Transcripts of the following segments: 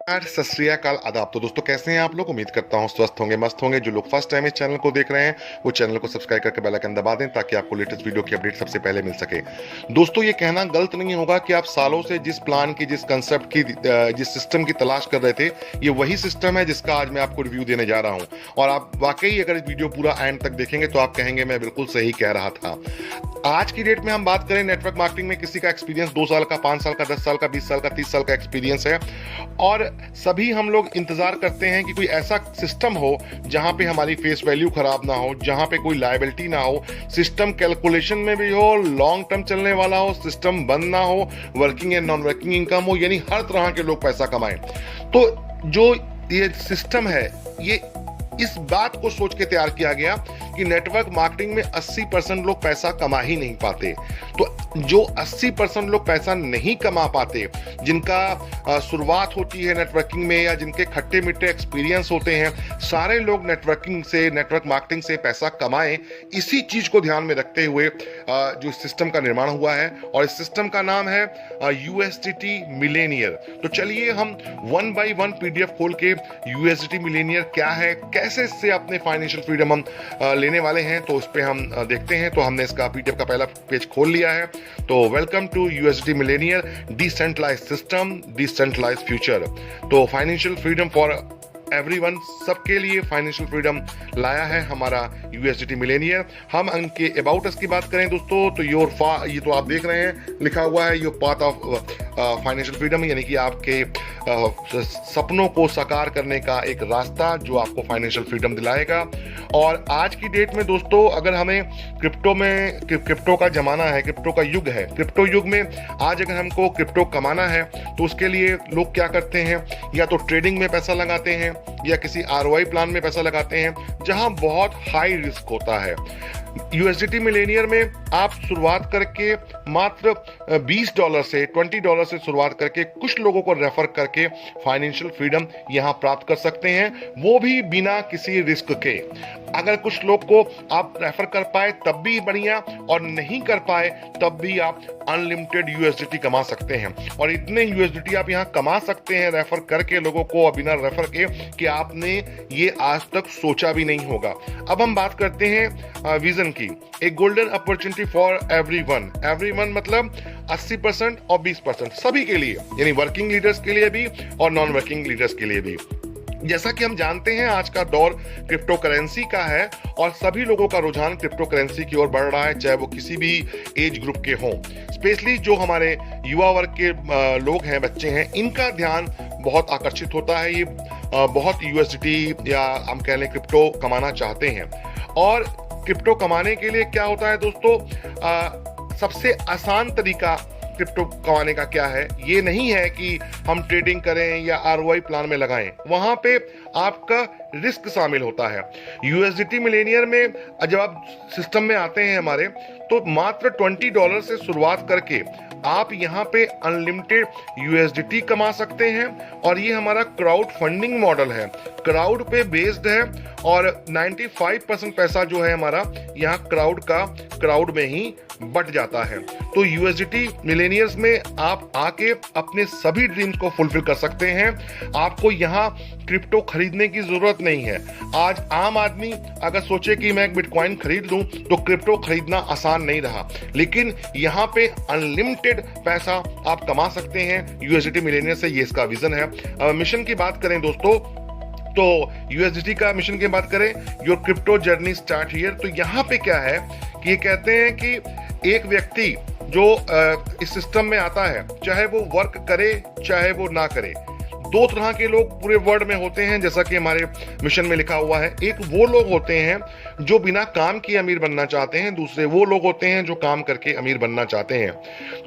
सत श्री अकाल, आदाब। तो दोस्तों कैसे हैं आप लोग? उम्मीद करता हूं स्वस्थ होंगे, मस्त होंगे। जो लोग फर्स्ट टाइम इस चैनल को देख रहे हैं वो चैनल को सब्सक्राइब करके बेल आइकन दबा दें ताकि आपको लेटेस्ट वीडियो की अपडेट सबसे पहले मिल सके। दोस्तों ये कहना गलत नहीं होगा कि आप सालों से जिस प्लान की, जिस कंसेप्ट की, जिस सिस्टम की तलाश कर रहे थे, ये वही सिस्टम है जिसका आज मैं आपको रिव्यू देने जा रहा हूँ। और आप वाकई अगर इस वीडियो पूरा एंड तक देखेंगे तो आप कहेंगे मैं बिल्कुल सही कह रहा था। आज की डेट में हम बात करें नेटवर्क मार्केटिंग में, किसी का एक्सपीरियंस 2 साल का, 5 साल का, 10 साल का, 20 साल का, 30 साल का एक्सपीरियंस है और सभी हम लोग इंतजार करते हैं कि कोई ऐसा सिस्टम हो जहां पे हमारी फेस वैल्यू खराब ना हो, जहां पे कोई लायबिलिटी ना हो, सिस्टम कैलकुलेशन में भी हो, लॉन्ग टर्म चलने वाला हो, सिस्टम बंद ना हो, working and non working income हो, यानी हर तरह के लोग पैसा कमाएं। तो जो ये सिस्टम है ये इस बात को सोच के तैयार किया गया कि नेटवर्क मार्केटिंग में 80% लोग पैसा कमा ही नहीं पाते। तो जो 80% लोग पैसा नहीं कमा पाते, जिनका शुरुआत होती है नेटवर्किंग में या जिनके खट्टे मीठे एक्सपीरियंस होते हैं, सारे लोग नेटवर्किंग से, नेटवर्क मार्केटिंग से पैसा कमाएं, इसी चीज को ध्यान में रखते हुए जो सिस्टम का निर्माण हुआ है। और इस सिस्टम का नाम है USDT मिलेनियर। तो चलिए हम 1 by 1 PDF खोल के USDT मिलेनियर क्या है, कैसे इससे अपने फाइनेंशियल फ्रीडम हम लेने वाले हैं, तो उस पे हम देखते हैं। तो हमने इसका PDF का पहला पेज खोल लिया है। तो welcome to USDT millionaire, decentralised system, decentralised future. तो फाइनेंशियल फ्रीडम फॉर एवरीवन, सबके लिए फाइनेंशियल फ्रीडम लाया है हमारा USDT मिलेनियर। हम उनके अबाउट अस की बात करें दोस्तों, तो ये तो आप देख रहे हैं लिखा हुआ है your path of financial freedom, यानी कि आपके सपनों को साकार करने का एक रास्ता जो आपको फाइनेंशियल फ्रीडम दिलाएगा। और आज की डेट में दोस्तों अगर हमें क्रिप्टो का जमाना है, क्रिप्टो का युग है, क्रिप्टो युग में आज अगर हमको क्रिप्टो कमाना है तो उसके लिए लोग क्या करते हैं, या तो ट्रेडिंग में पैसा लगाते हैं या किसी ROI प्लान में पैसा लगाते हैं जहां बहुत हाई रिस्क होता है। USDT मिलेनियर में आप शुरुआत करके मात्र $20 से, $20 से शुरुआत करके कुछ लोगों को रेफर करके फाइनेंशियल फ्रीडम यहां प्राप्त कर सकते हैं, वो भी बिना किसी रिस्क के। अगर कुछ लोग को आप रेफर कर पाए तब भी बढ़िया, और नहीं कर पाए तब भी आप अनलिमिटेड USDT कमा सकते हैं। और इतने USDT आप यहां कमा सकते हैं रेफर करके लोगों को, और बिना रेफर के, कि आपने ये आज तक सोचा भी नहीं होगा। अब हम बात करते हैं विजन की। एक गोल्डन अपॉर्चुनिटी फॉर एवरीवन मतलब 80% और 20% सभी के लिए, यानी वर्किंग लीडर्स के लिए भी और नॉन वर्किंग लीडर्स के लिए भी। जैसा कि हम जानते हैं आज का दौर क्रिप्टो करेंसी का है और सभी लोगों का रुझान क्रिप्टो करेंसी की ओर बढ़ रहा है, चाहे वो किसी भी एज ग्रुप के हों। स्पेशली जो हमारे युवा वर्ग के लोग हैं, बच्चे हैं, इनका ध्यान बहुत आकर्षित होता है। ये बहुत USDT या हम कह लें क्रिप्टो कमाना चाहते हैं। और क्रिप्टो कमाने के लिए क्या होता है दोस्तों, सबसे आसान तरीका क्रिप्टो कमाने का क्या है, ये नहीं है कि हम ट्रेडिंग करें या ROI प्लान में लगाएं, वहां पे आपका रिस्क शामिल होता है। USDT मिलेनियर में जब आप सिस्टम में आते हैं हमारे, तो मात्र $20 से शुरुआत करके आप यहाँ पे अनलिमिटेड USDT कमा सकते हैं। और ये हमारा क्राउड फंडिंग मॉडल है, क्राउड पे बेस्ड है, और 95% पैसा जो है हमारा यहाँ क्राउड में ही बट जाता है। तो USDT मिलेनियर्स में आप आके अपने सभी ड्रीम्स को फुलफिल कर सकते हैं। आपको यहाँ क्रिप्टो खरीदने की जरूरत नहीं है। आज आम आदमी अगर सोचे कि मैं एक बिटकॉइन खरीद लूं तो क्रिप्टो खरीदना आसान नहीं रहा, लेकिन यहाँ पे अनलिमिटेड पैसा आप कमा सकते हैं USDT मिलेनियर से। ये इसका विजन है। मिशन की बात करें दोस्तों, तो USDT का मिशन की बात करें, your crypto journey start here. तो यहाँ पे क्या है कि ये कहते हैं कि एक व्यक्ति जो इस सिस्टम में आता है, चाहे वो वर्क करे चाहे वो ना करे, 2 तरह के लोग पूरे वर्ल्ड में होते हैं, जैसा कि हमारे मिशन में लिखा हुआ है। एक वो लोग होते हैं जो बिना काम किए अमीर बनना चाहते हैं, दूसरे वो लोग होते हैं जो काम करके अमीर बनना चाहते हैं।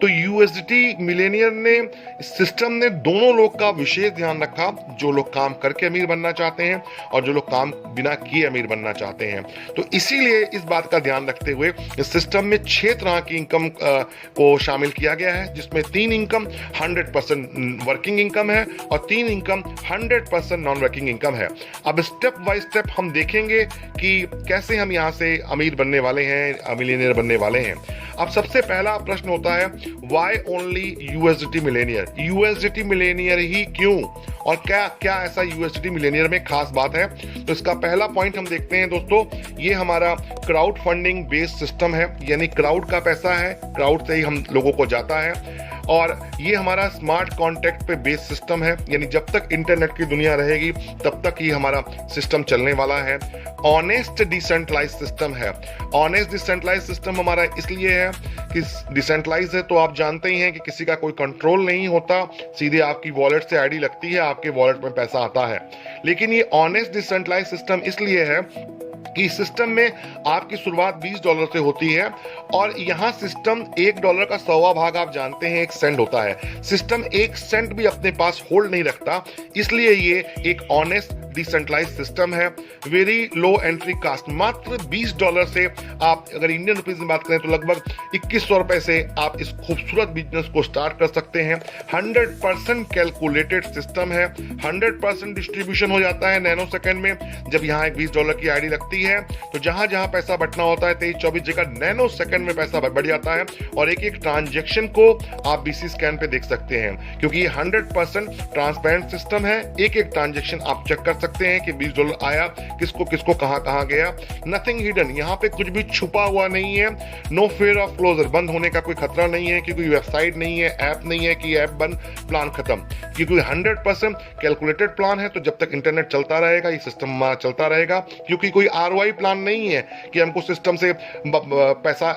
तो USDT मिलेनियर ने, सिस्टम ने दोनों लोग का विशेष ध्यान रखा, जो लोग काम करके अमीर बनना चाहते हैं और जो लोग काम बिना किए अमीर बनना चाहते हैं। तो इसीलिए इस बात का ध्यान रखते हुए इस सिस्टम में 6 तरह की इनकम को शामिल किया गया है, जिसमें 3 इनकम 100% वर्किंग इनकम है और तीन इनकम 100% नॉन वर्किंग इनकम है। अब स्टेप बाय स्टेप हम देखेंगे कि कैसे हम यहाँ से अमीर बनने वाले हैं, मिलियनियर बनने वाले हैं। अब सबसे पहला प्रश्न होता है, why only USDT millionaire? USDT millionaire ही क्यों, और क्या क्या ऐसा यूएसडीटी मिलेनियर में खास बात है? तो इसका पहला पॉइंट हम देखते हैं दोस्तों, ये हमारा क्राउड फंडिंग बेस्ड सिस्टम है, यानी क्राउड का पैसा है, क्राउड से ही हम लोगों को जाता है। और ये हमारा स्मार्ट कॉन्ट्रैक्ट पे बेस्ड सिस्टम है, यानी जब तक इंटरनेट की दुनिया रहेगी तब तक ये हमारा सिस्टम चलने वाला है। ऑनेस्ट डिसेंट्रलाइज सिस्टम है। ऑनेस्ट डिसेंट्रलाइज सिस्टम हमारा इसलिए है कि डिसेंट्रलाइज है तो आप जानते ही हैं कि किसी का कोई कंट्रोल नहीं होता, सीधे आपकी वॉलेट से आईडी लगती है, आपके वॉलेट में पैसा आता है। लेकिन ये ऑनेस्ट डिसेंट्रलाइज सिस्टम इसलिए है कि सिस्टम में आपकी शुरुआत $20 से होती है, और यहाँ सिस्टम $1 का 100वां भाग आप जानते हैं 1 सेंट होता है। सिस्टम 1 सेंट भी अपने पास होल्ड नहीं रखता, इसलिए ये एक ऑनेस्ट डिसेंट्रलाइज सिस्टम है। वेरी लो एंट्री कास्ट, मात्र $20 से आप अगर इंडियन रुपीज में बात करें तो लगभग 2100 रुपए से आप इस खूबसूरत बिजनेस को स्टार्ट कर सकते हैं। 100% कैलकुलेटेड सिस्टम है, 100% डिस्ट्रीब्यूशन हो जाता है नैनो सेकंड में। जब यहाँ एक $20 की आईडी लगती है तो जहां जहां पैसा बटना होता है 23-24 जगह नैनो सेकंड में पैसा बढ़ जाता है, और एक एक ट्रांजेक्शन को आप बीसी स्कैन पे देख सकते हैं, क्योंकि ये 100% ट्रांसपेरेंट सिस्टम है। एक एक ट्रांजेक्शन आप चेक कर सकते हैं कि $20 आया, किसको किसको कहां गया। नथिंग हिडन, यहाँ पे कुछ भी छुपा हुआ नहीं है। नो फियर ऑफ क्लोजर, बंद होने का कोई खतरा नहीं है, क्योंकि वेबसाइट नहीं है, ऐप नहीं है कि ऐप बंद प्लान खत्म, क्योंकि 100% कैलकुलेटेड प्लान है। तो जब तक इंटरनेट चलता रहेगा ये सिस्टम चलता रहेगा, क्योंकि कोई ROI प्लान नहीं है कि हमको सिस्टम से पैसा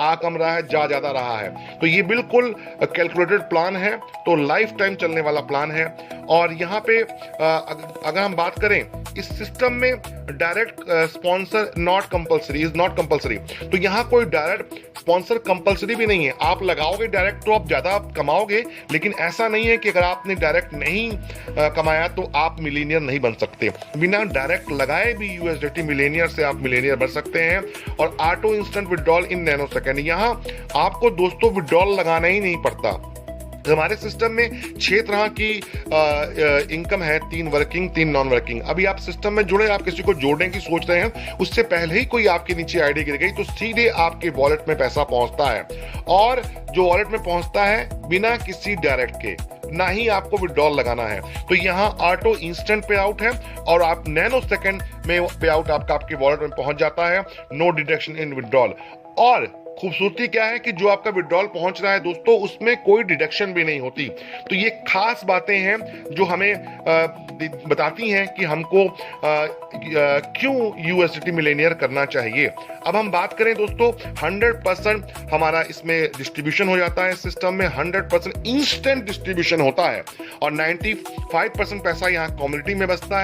आ कम रहा है, जा ज्यादा रहा है। तो ये बिल्कुल कैलकुलेटेड प्लान है, तो लाइफ टाइम चलने वाला प्लान है। और यहाँ पे अगर हम बात करें इस सिस्टम में direct sponsor not compulsory, is not compulsory, तो यहाँ कोई डायरेक्ट स्पॉन्सर कंपलसरी भी नहीं है। आप लगाओगे डायरेक्ट तो आप ज्यादा कमाओगे, लेकिन ऐसा नहीं है कि अगर आपने डायरेक्ट नहीं कमाया तो आप मिलीनियर नहीं बन सकते। बिना डायरेक्ट लगाए भी यूएसडीटी मिलेनियर से आप मिलेनियर बन सकते हैं। और ऑटो इंस्टेंट विड्रॉल इन नैनो सेकंड, यहाँ आपको दोस्तों विड्रॉल लगाना ही नहीं पड़ता। हमारे सिस्टम में 6 तरह की इनकम है, 3 वर्किंग 3 नॉन वर्किंग। अभी आप सिस्टम में जुड़े, आप किसी को जोड़ने की सोच रहे हैं, उससे पहले ही कोई आपके नीचे आईडी गिर गई तो सीधे आपके वॉलेट में पैसा पहुंचता है, और जो वॉलेट में पहुंचता है बिना किसी डायरेक्ट के, ना ही आपको विड्रॉल लगाना है। तो यहाँ ऑटो इंस्टेंट पे आउट है, और आप नैनो सेकंड में पे आउट आपके वॉलेट में पहुंच जाता है। No deduction in withdrawal. और खूबसूरती क्या है कि जो आपका विड्रॉल पहुंच रहा है दोस्तों, उसमें कोई डिडक्शन भी नहीं होती। तो ये खास बातें हैं जो हमें बताती हैं कि हमको क्यों यूएसडीटी मिलेनियर करना चाहिए। अब हम बात करें दोस्तों, 100% हमारा इसमें डिस्ट्रीब्यूशन हो जाता है सिस्टम में, 100% इंस्टेंट डिस्ट्रीब्यूशन होता है, और 95% पैसा यहाँ कम्युनिटी में बचता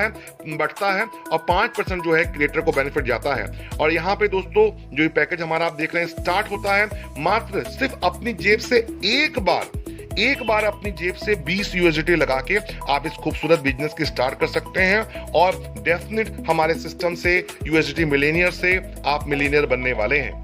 है, और 5% जो है क्रिएटर को बेनिफिट जाता है। और यहाँ पे दोस्तों जो ये पैकेज हमारा आप देख रहे हैं स्टार्ट होता है मात्र सिर्फ अपनी जेब से एक बार अपनी जेब से 20 यूएसडीटी लगा के आप इस खूबसूरत बिजनेस की स्टार्ट कर सकते हैं, और डेफिनेट हमारे सिस्टम से यूएसडीटी मिलेनियर से आप मिलेनियर बनने वाले हैं।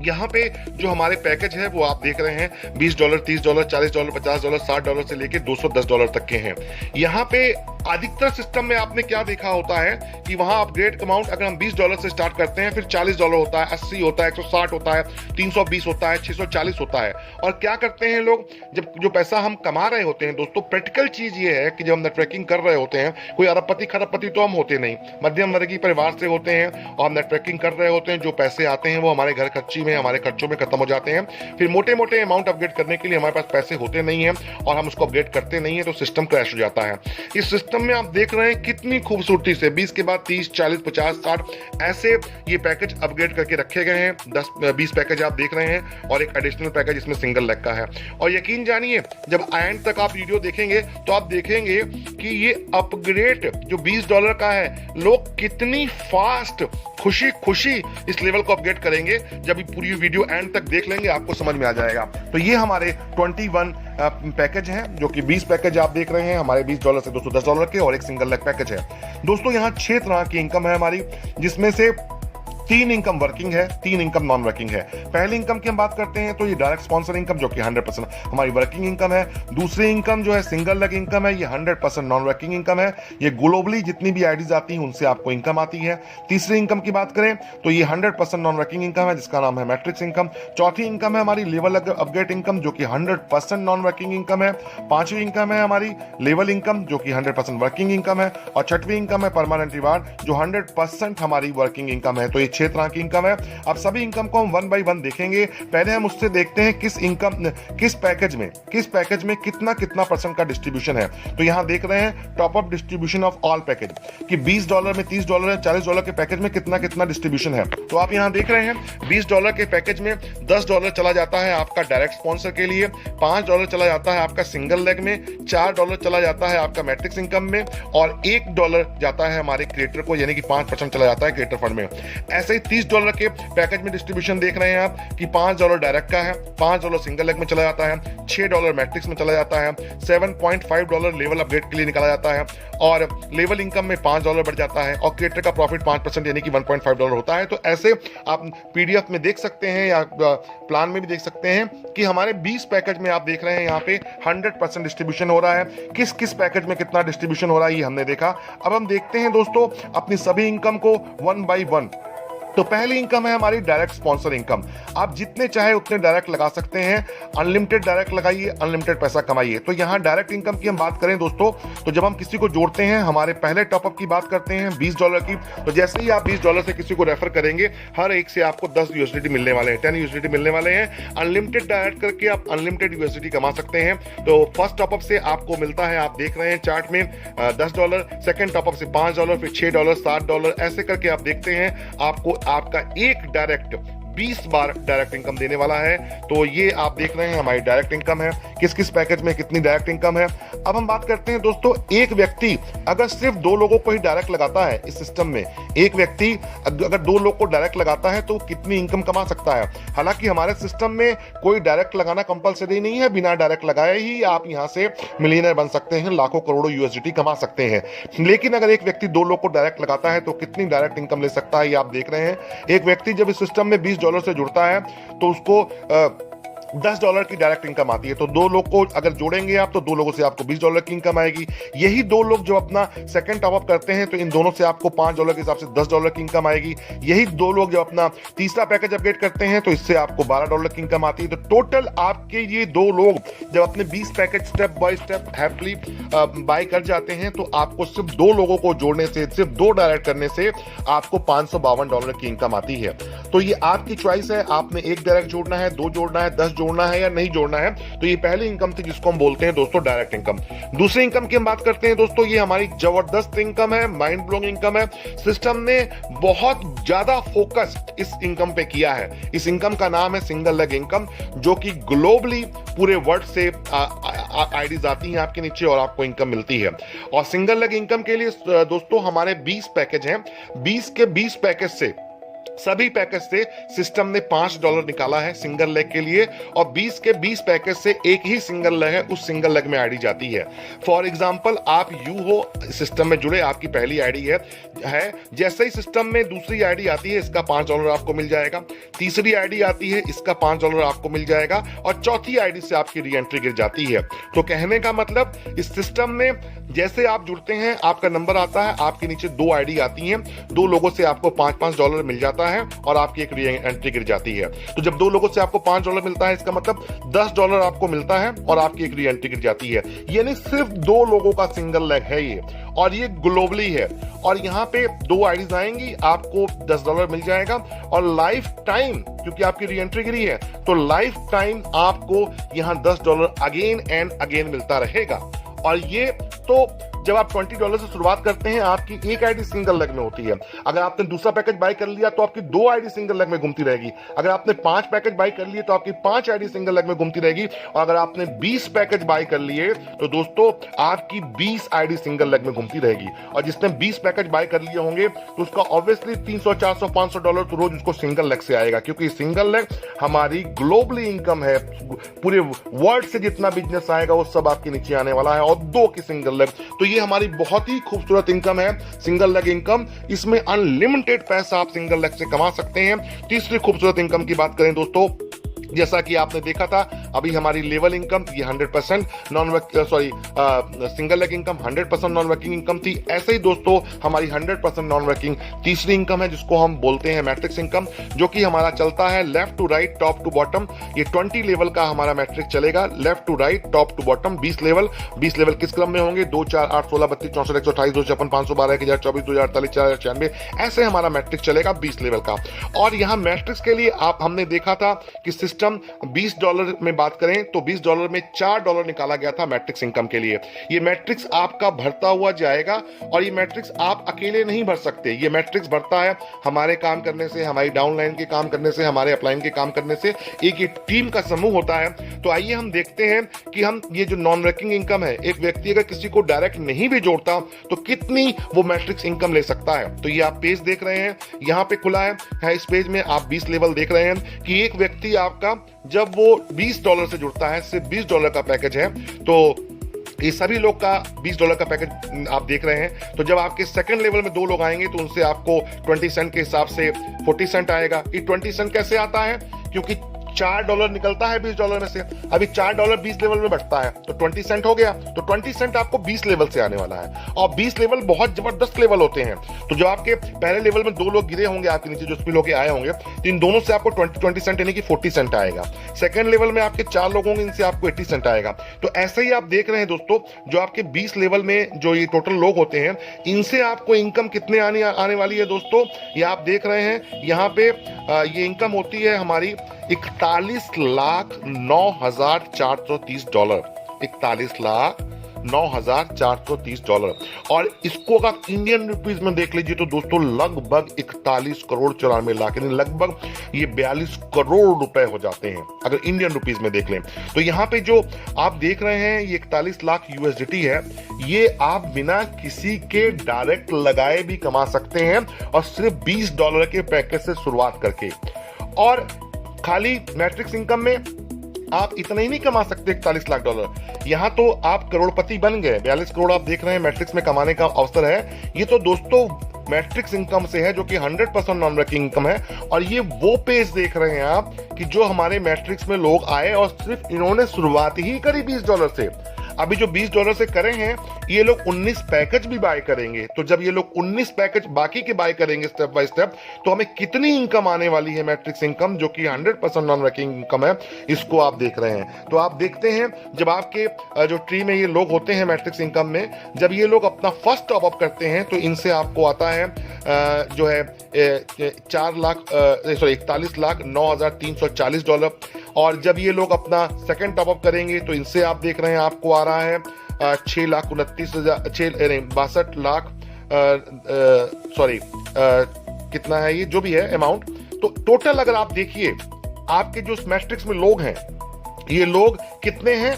यहाँ पे जो हमारे पैकेज है वो आप देख रहे हैं, $20, $30, $40, $50, $60 से लेके $210 तक के हैं। यहाँ पे अधिकतर सिस्टम में आपने क्या देखा होता है कि वहां अपग्रेड अमाउंट अगर हम $20 से स्टार्ट करते हैं, फिर $40 होता है, 80 होता है, 160 होता है, 320 होता है, 640 होता है। और क्या करते हैं लोग, जब जो पैसा हम कमा रहे होते हैं दोस्तों, प्रैक्टिकल चीज ये है कि जब हम नेटवर्किंग कर रहे होते हैं, कोई अरबपति खरबपति तो हम होते नहीं, मध्यम वर्गीय परिवार से होते हैं, और हम नेटवर्किंग कर रहे होते हैं। जो पैसे आते हैं वो हमारे घर खर्ची में, हमारे खर्चों में खत्म हो जाते हैं। फिर मोटे मोटे अमाउंट अपग्रेड करने के लिए हमारे पास पैसे होते नहीं है, और हम उसको अपग्रेड करते नहीं है, तो सिस्टम क्रैश हो जाता है। इस सिस्टम में आप देख रहे हैं कितनी खूबसूरती से 20 के बाद 30, 40, 50, 60 ऐसे ये पैकेज अपग्रेड करके रखे गए हैं। 10-20 पैकेज आप देख रहे हैं, और एक एडिशनल पैकेज इसमें सिंगल लेग का है। और यकीन जानिए, जब एंड तक आप वीडियो देखेंगे तो आप देखेंगे कि ये अपग्रेड जो $20 का है, लोग कितनी फास्ट खुशी इस लेवल को अपग्रेड करेंगे। जब पूरी वीडियो एंड तक देख लेंगे आपको समझ में आ जाएगा। तो ये हमारे 21 पैकेज हैं, जो कि 20 पैकेज आप देख रहे हैं हमारे $20 से $210 के, और एक सिंगल लेग पैकेज है। दोस्तों यहाँ 6 तरह की इनकम है हमारी, जिसमें से तीन इनकम वर्किंग है, तीन इनकम नॉन वर्किंग है। पहली इनकम की हम बात करते हैं तो ये डायरेक्ट स्पॉन्सर इनकम जो कि 100% हमारी वर्किंग इनकम है। दूसरी इनकम जो है सिंगल लेग इनकम है, ये 100% नॉन वर्किंग इनकम है। ये ग्लोबली जितनी भी आईडीज आती हैं उनसे आपको इनकम आती है। तीसरी इनकम की बात करें तो ये 100% नॉन वर्किंग इनकम है जिसका नाम है मैट्रिक्स इनकम। चौथी इनकम है हमारी लेवल अपग्रेड इनकम जो कि 100% नॉन वर्किंग इनकम है। पांचवी इनकम है हमारी लेवल इनकम जो कि 100% वर्किंग इनकम है। और छठवीं इनकम है परमानेंट रिवार्ड जो 100% हमारी वर्किंग इनकम है। तो ये 6 तरह की इनकम है। अब सभी इनकम को हम वन बाय वन देखेंगे। पहले हम उससे देखते हैं किस पैकेज में कितना परसेंट का डिस्ट्रीब्यूशन है। तो यहां देख रहे हैं top up distribution of all package कि $20 में, $30 है, $40 के पैकेज में कितना डिस्ट्रीब्यूशन है। तो आप यहां देख रहे हैं $20 के पैकेज में $10 चला जाता है आपका डायरेक्ट स्पॉन्सर के लिए, $5 चला जाता है आपका सिंगल लेग में, $4 चला जाता है आपका मैट्रिक्स इनकम में और $1 जाता है हमारे क्रिएटर को, यानी कि 5% चला जाता है क्रिएटर फंड में। ऐसे ही $30 के पैकेज में डिस्ट्रीब्यूशन देख रहे हैं आप कि $5 डायरेक्ट का है, $5 सिंगल लेग में चला जाता है, $6 मैट्रिक्स में चला जाता है, $7.5 लेवल अपग्रेड के लिए निकाला जाता है और लेवल इनकम में $5 बढ़ जाता है और क्रिएटर का प्रॉफिट 5% यानी कि $1.5 होता है। तो ऐसे आप पीडीएफ में देख सकते हैं या प्लान में भी देख सकते हैं कि हमारे 20 पैकेज में आप देख रहे हैं यहाँ पे 100% डिस्ट्रीब्यूशन हो रहा है। किस पैकेज में कितना डिस्ट्रीब्यूशन हो रहा है ये हमने देखा। अब हम देखते हैं दोस्तों अपनी सभी इनकम को वन बाय वन। तो पहली इनकम है हमारी डायरेक्ट स्पॉन्सर इनकम। आप जितने चाहे उतने डायरेक्ट लगा सकते हैं, अनलिमिटेड डायरेक्ट लगाइए, अनलिमिटेड पैसा कमाइए। तो यहां डायरेक्ट इनकम की हम बात करें दोस्तों, तो जब हम किसी को जोड़ते हैं, हमारे पहले टॉपअप की बात करते हैं $20 की, तो जैसे ही आप $20 से किसी को रेफर करेंगे, हर एक से आपको 10 USDT मिलने वाले हैं, 10 USDT मिलने वाले हैं। अनलिमिटेड डायरेक्ट करके आप अनलिमिटेड USDT कमा सकते हैं। तो फर्स्ट टॉपअप से आपको मिलता है, आप देख रहे हैं चार्ट में, $10, सेकेंड टॉपअप से $5, फिर $6, $7, ऐसे करके आप देखते हैं आपको आपका एक डायरेक्ट 20 बार डायरेक्ट इनकम देने वाला है। तो ये आप देख रहे हैं हमारी डायरेक्ट इनकम है, किस पैकेज में कितनी डायरेक्ट इनकम है। अब हम बात करते हैं दोस्तों, एक व्यक्ति अगर सिर्फ 2 लोगों को ही डायरेक्ट लगाता है इस सिस्टम में, एक व्यक्ति अगर 2 लोग को डायरेक्ट लगाता है तो कितनी इनकम कमा सकता है। हालांकि हमारे सिस्टम में कोई डायरेक्ट लगाना कंपलसरी नहीं है, बिना डायरेक्ट लगाए ही आप यहां से मिलियनर बन सकते हैं, लाखों करोड़ों USDT कमा सकते हैं। लेकिन अगर एक व्यक्ति 2 लोग को डायरेक्ट लगाता है तो कितनी डायरेक्ट इनकम ले सकता है ये आप देख रहे हैं। एक व्यक्ति जब इस सिस्टम में $20 से जुड़ता है तो उसको $10 की डायरेक्ट इनकम आती है। तो 2 लोग को अगर जोड़ेंगे आप तो 2 लोगों से आपको $20 की इनकम आएगी। यही 2 लोग जो अपना सेकंड टॉपअप करते हैं तो इन दोनों से आपको $5 के हिसाब से $10 की इनकम आएगी। यही 2 लोग जब अपना तीसरा पैकेज अपग्रेड करते हैं तो इससे आपको $12 की इनकम आती है। तो टोटल आपके ये 2 लोग जब अपने 20 package step by step happily buy कर जाते हैं तो आपको सिर्फ 2 लोगों को जोड़ने से, सिर्फ 2 डायरेक्ट करने से आपको $552 की इनकम आती है। तो ये आपकी चॉइस है, आपने 1 डायरेक्ट जोड़ना है, 2 जोड़ना है, 10 जोड़ना है या नहीं जोड़ना है। तो ये पहली इनकम थी जिसको हम बोलते हैं दोस्तों डायरेक्ट इनकम। दूसरी इनकम की हम बात करते हैं दोस्तों, ये हमारी जबरदस्त इनकम है, माइंड ब्लोइंग इनकम है। सिस्टम ने बहुत ज्यादा फोकस इस इनकम पे किया है। इस इनकम का नाम है सिंगल लेग इनकम, जो कि ग्लोबली पूरे वर्ल्ड से आईडीज आती हैं आपके नीचे और आपको इनकम मिलती है। और सिंगल लेग इनकम के लिए दोस्तों हमारे 20 पैकेज हैं। 20 के 20 पैकेज से, सभी पैकेज से सिस्टम ने $5 निकाला है सिंगल लेग के लिए और 20 के 20 पैकेज से एक ही सिंगल लेग है, उस सिंगल लेग में आईडी जाती है। फॉर एग्जांपल आप यू हो सिस्टम में जुड़े, आपकी पहली आईडी है, जैसे ही सिस्टम में दूसरी आईडी आती है इसका $5 आपको मिल जाएगा, तीसरी आईडी आती है इसका $5 आपको मिल जाएगा और चौथी आईडी से आपकी री एंट्री गिर जाती है। तो कहने का मतलब इस सिस्टम में जैसे आप जुड़ते हैं आपका नंबर आता है, आपके नीचे 2 आईडी आती हैं, 2 लोगों से आपको $5 मिल जाता है और आपकी एक री एंट्री गिर जाती है। तो जब 2 लोगों से आपको $5 मिलता है इसका मतलब $10 आपको मिलता है और आपकी एक री एंट्री गिर जाती है। यानी सिर्फ 2 लोगों का सिंगल लेग है ये और ये ग्लोबली है और यहाँ पे 2 आईडीज आएंगी, आपको $10 मिल जाएगा और लाइफ टाइम, क्योंकि आपकी री एंट्री गिरी है तो लाइफ टाइम आपको यहाँ $10 अगेन एंड अगेन मिलता रहेगा। और ये तो जब आप $20 से शुरुआत करते हैं आपकी एक आईडी सिंगल लेग में होती है। अगर आपने दूसरा पैकेज बाय कर लिया तो आपकी 2 आईडी सिंगल लेग में घूमती रहेगी। अगर आपने 5 पैकेज बाय कर लिए तो आपकी 5 आईडी सिंगल लेग में घूमती रहेगी और अगर आपने 20 पैकेज बाय कर लिए तो दोस्तों आपकी 20 आईडी सिंगल लेग में घूमती रहेगी। और जिसने 20 पैकेज बाय कर लिए होंगे तो उसका ऑब्वियसली $300, $400, $500 तो रोज उसको सिंगल लेग से आएगा, क्योंकि सिंगल लेग हमारी ग्लोबली इनकम है। पूरे वर्ल्ड से जितना बिजनेस आएगा वो सब आपके नीचे आने वाला है और 2 की सिंगल लेग। तो ये हमारी बहुत ही खूबसूरत इनकम है, सिंगल लेग इनकम। इसमें अनलिमिटेड पैसा आप सिंगल लेग से कमा सकते हैं। तीसरी खूबसूरत इनकम की बात करें दोस्तों, जैसा कि आपने देखा था अभी हमारी लेवल इनकम ये 100% single leg income 100% non working income थी। ऐसे ही दोस्तों हमारी 100% नॉन वर्किंग तीसरी इनकम है जिसको हम बोलते हैं मैट्रिक्स इनकम, जो कि हमारा चलता है left to right, top to bottom. ये 20 लेवल का हमारा मैट्रिक चलेगा, left to right, top to bottom. 20 level किस क्रम में होंगे? 2, 4, 8, 16, 32, 64, 128, 256, 512, 1024, 2048, 4096, ऐसे हमारा मैट्रिक चलेगा 20 लेवल का। और यहाँ मैट्रिक्स के लिए हमने देखा था कि सिस्टम $20 में बात करें तो $20 में $4 निकाला गया था मैट्रिक्स इनकम के लिए। ये मैट्रिक्स आपका भरता हुआ जाएगा और ये मैट्रिक्स आप अकेले नहीं भर सकते। ये मैट्रिक्स भरता है हमारे काम करने से, हमारी डाउनलाइन के काम करने से, हमारे अपलाइन के काम करने से। एक ये टीम का समूह होता है। तो आइए हम देखते हैं कि हम ये जो नॉन वर्किंग इनकम है, एक व्यक्ति अगर किसी को डायरेक्ट नहीं भी जोड़ता तो कितनी वो मैट्रिक्स इनकम ले सकता है। तो ये आप पेज देख रहे हैं, यहाँ पे खुला है। इस पेज में आप 20 लेवल देख रहे हैं कि एक व्यक्ति आपका जब वो $20 से जुड़ता है, सिर्फ $20 का पैकेज है, तो ये सभी लोग का $20 का पैकेज आप देख रहे हैं। तो जब आपके सेकंड लेवल में 2 लोग आएंगे तो उनसे आपको 20 सेंट के हिसाब से 40 सेंट आएगा। ये 20 सेंट कैसे आता है? क्योंकि $4 निकलता है $20 में से। अभी $4 20 लेवल में बढ़ता है तो 20 सेंट हो गया। तो 20 सेंट आपको 20 लेवल से आने वाला है। और 20 लेवल बहुत जबरदस्त लेवल होते हैं। तो जो आपके पहले लेवल में 2 लोग गिरे होंगे आपके नीचे, जो स्पिल होके आए होंगे, तो इन दोनों से आपको 20 सेंट यानी कि 40 सेंट आएगा। सेकंड लेवल में आपके 4 लोग होंगे, इनसे आपको 80 सेंट आएगा। तो ऐसे ही आप देख रहे हैं दोस्तों, जो आपके 20 लेवल में जो ये टोटल लोग होते हैं, इनसे आपको इनकम कितने आने वाली है दोस्तों, ये आप देख रहे हैं। यहाँ पे ये इनकम होती है हमारी $41,09,430। $41,09,430। और इसको अगर इंडियन रुपीज में देख लीजिए तो दोस्तों लगभग 41,94,00,000 यानी लगभग ये 42 करोड़ रुपए हो जाते हैं अगर इंडियन रुपीज में देख लें। तो यहाँ पे जो आप देख रहे हैं ये 41 लाख USDT है। ये आप बिना किसी के डायरेक्ट लगाए भी कमा सकते हैं और सिर्फ $20 के पैकेज से शुरुआत करके। और खाली मैट्रिक्स इनकम में आप इतना ही नहीं कमा सकते $41 लाख। यहां तो आप करोड़पति बन गए। 42 करोड़ आप देख रहे हैं मैट्रिक्स में कमाने का अवसर है। ये तो दोस्तों मैट्रिक्स इनकम से है, जो कि 100% नॉन वर्किंग इनकम है। और ये वो पेज देख रहे हैं आप कि जो हमारे मैट्रिक्स में लोग आए और सिर्फ इन्होंने शुरुआत ही करी $20 से। अभी जो $20 से करे हैं ये लोग 19 पैकेज भी बाय करेंगे। तो जब ये लोग 19 पैकेज बाकी के बाय करेंगे स्टेप बाय स्टेप, तो हमें कितनी इनकम आने वाली है मैट्रिक्स इनकम, जो कि 100% नॉन वर्किंग इनकम है, इसको आप देख रहे हैं। तो आप देखते हैं जब आपके जो ट्री में ये लोग होते हैं मैट्रिक्स इनकम में, जब ये लोग अपना फर्स्ट टॉप अप करते हैं तो इनसे आपको आता है जो है $41,09,340। और जब ये लोग अपना सेकंड टॉप अप करेंगे तो इनसे आप देख रहे हैं आपको आ रहा है 6,29,000 कितना है ये जो भी है अमाउंट। तो टोटल अगर आप देखिए आपके जो मैट्रिक्स में लोग हैं, ये लोग कितने हैं?